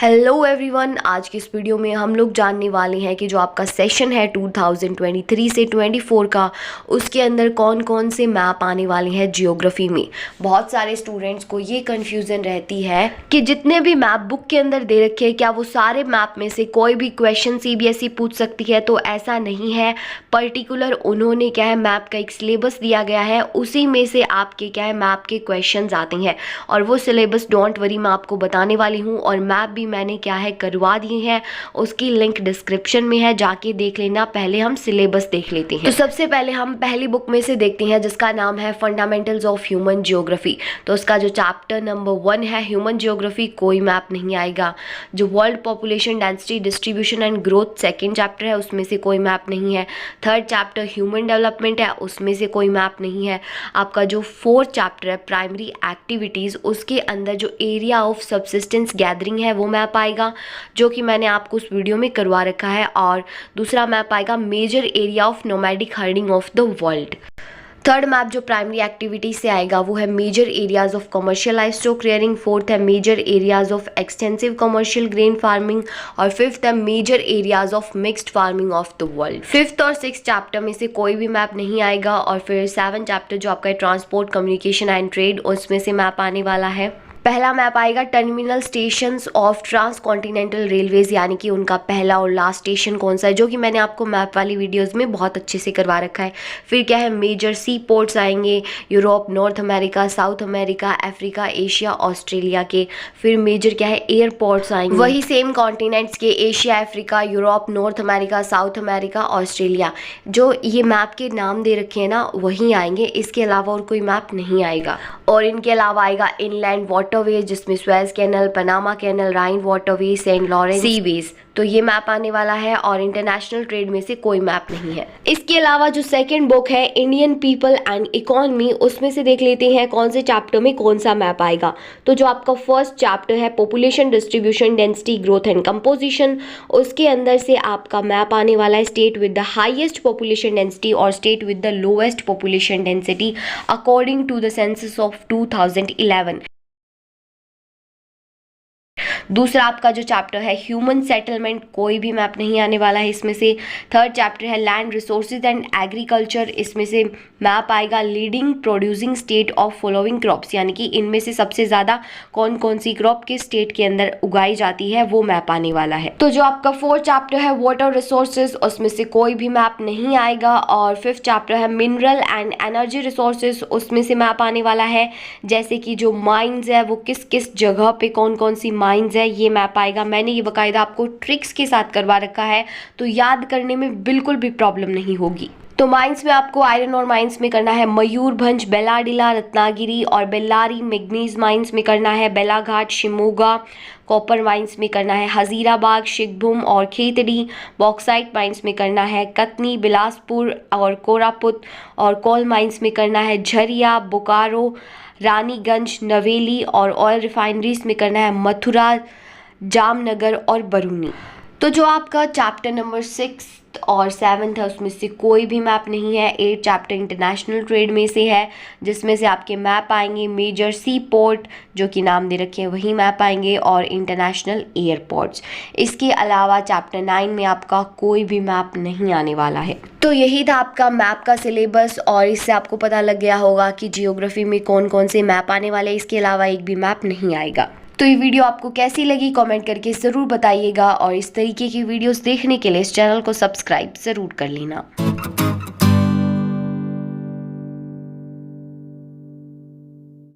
Hello everyone, आज की इस वीडियो में हम लोग जानने वाले हैं कि जो आपका सेशन है 2023 से 24 का, उसके अंदर कौन कौन से मैप आने वाले हैं जियोग्राफी में। बहुत सारे स्टूडेंट्स को ये कन्फ्यूज़न रहती है कि जितने भी मैप बुक के अंदर दे रखे हैं क्या वो सारे मैप में से कोई भी क्वेश्चन सीबीएसई पूछ सकती है। तो ऐसा नहीं है। पर्टिकुलर उन्होंने क्या है, मैप का एक सिलेबस दिया गया है, उसी में से आपके क्या है मैप के क्वेश्चन आते हैं और वो सिलेबस डोंट वरी मैं आपको बताने वाली हूँ। और मैप भी मैंने क्या है करवा दिए हैं, उसकी लिंक डिस्क्रिप्शन में है, जाके देख लेना। पहले हम सिलेबस देख लेते हैं। तो सबसे पहले हम पहली बुक में से देखते हैं जिसका नाम है फंडामेंटल्स ऑफ ह्यूमन जियोग्राफी। तो उसका जो चैप्टर नंबर 1 है ह्यूमन जियोग्राफी, कोई मैप नहीं आएगा। जो world population density distribution and growth second chapter है, उसमें से कोई मैप नहीं है। थर्ड चैप्टर ह्यूमन डेवलपमेंट है, उसमें से कोई मैप नहीं है। आपका जो फोर्थ चैप्टर है प्राइमरी एक्टिविटीज़, उसके अंदर जो एरिया ऑफ सबसिस्टेंस गैदरिंग है वो मैप आएगा, जो कि मैंने आपको उस वीडियो में करवा रखा है। और दूसरा मैप आएगा major area of nomadic herding of the world. Third map जो प्राइमरी एक्टिविटी से आएगा वो है major areas of commercial livestock rearing. Fourth है major areas of extensive commercial grain farming. और फिफ्थ है major areas of mixed farming of the world. Fifth और six chapter में से कोई भी मैप नहीं आएगा। और फिर सेवन चैप्टर जो आपका ट्रांसपोर्ट कम्युनिकेशन एंड ट्रेड, उसमें से मैप आने वाला है। पहला मैप आएगा terminal stations of transcontinental railways, यानी कि उनका पहला और लास्ट स्टेशन कौन सा है, जो कि मैंने आपको मैप वाली वीडियोस में बहुत अच्छे से करवा रखा है। फिर क्या है मेजर सी पोर्ट्स आएंगे, Europe, north America, south America, Africa, Asia, Australia के। फिर मेजर क्या है एयरपोर्ट्स आएंगे, वही सेम कॉन्टिनेंट्स के, Asia, Africa, Europe, north America, south America, Australia. जो ये मैप के नाम दे रखे हैं ना वही आएंगे, इसके अलावा और कोई मैप नहीं आएगा। और इनके अलावा आएगा इनलैंड वाटरवेज, जिसमें स्वेज कैनल, पनामा कैनल, राइन वाटरवे, सेंट लॉरेंस सीवेज, तो ये मैप आने वाला है। और इंटरनेशनल ट्रेड में से कोई मैप नहीं है। इसके अलावा जो सेकंड बुक है इंडियन पीपल एंड इकोनॉमी, उसमें से देख लेते हैं कौन से चैप्टर में कौन सा मैप आएगा। तो जो आपका फर्स्ट चैप्टर है population distribution density growth and composition, उसके अंदर से आपका मैप आने वाला है state with the highest population density और state with the lowest population density according to the census of 2011। दूसरा आपका जो चैप्टर है ह्यूमन सेटलमेंट, कोई भी मैप नहीं आने वाला है इसमें से। थर्ड चैप्टर है लैंड रिसोर्सेज एंड एग्रीकल्चर, इसमें से मैप आएगा leading producing state of following crops, यानी कि इनमें से सबसे ज़्यादा कौन कौन सी क्रॉप किस स्टेट के अंदर उगाई जाती है, वो मैप आने वाला है। तो जो आपका फोर्थ चैप्टर है वाटर रिसोर्सेज, उसमें से कोई भी मैप नहीं आएगा। और फिफ्थ चैप्टर है मिनरल एंड एनर्जी रिसोर्सेज, उसमें से मैप आने वाला है, जैसे कि जो माइंस है वो किस किस जगह पे कौन कौन सी माइंस है, ये मैप आएगा। मैंने ये बाकायदा आपको ट्रिक्स के साथ करवा रखा है, तो याद करने में बिल्कुल भी प्रॉब्लम नहीं होगी। तो माइंस में आपको आयरन और माइंस में करना है मयूरभंज, बेलाडिला, रत्नागिरी। और बेल्लारी मैग्नीज माइंस में करना है बेलाघाट, शिमोगा। कॉपर माइंस में करना है हजीराबाग, शिखभूम और खेतड़ी। बॉक्साइट माइंस में करना है कतनी, बिलासपुर और कोरापुट। और कोल माइंस में करना है झरिया, बोकारो, रानीगंज, नवेली। और ऑयल रिफाइनरीज में करना है मथुरा, जामनगर और बरूनी। तो जो आपका चैप्टर नंबर 6 और 7 है उसमें से कोई भी मैप नहीं है। 8 चैप्टर इंटरनेशनल ट्रेड में से है, जिसमें से आपके मैप आएंगे मेजर सी पोर्ट, जो कि नाम दे रखे हैं वही मैप आएंगे, और इंटरनेशनल एयरपोर्ट्स। इसके अलावा चैप्टर 9 में आपका कोई भी मैप नहीं आने वाला है। तो यही था आपका मैप का सिलेबस, और इससे आपको पता लग गया होगा कि जियोग्राफी में कौन कौन से मैप आने वाले हैं। इसके अलावा एक भी मैप नहीं आएगा। तो ये वीडियो आपको कैसी लगी कमेंट करके ज़रूर बताइएगा, और इस तरीके की वीडियोस देखने के लिए इस चैनल को सब्सक्राइब ज़रूर कर लेना।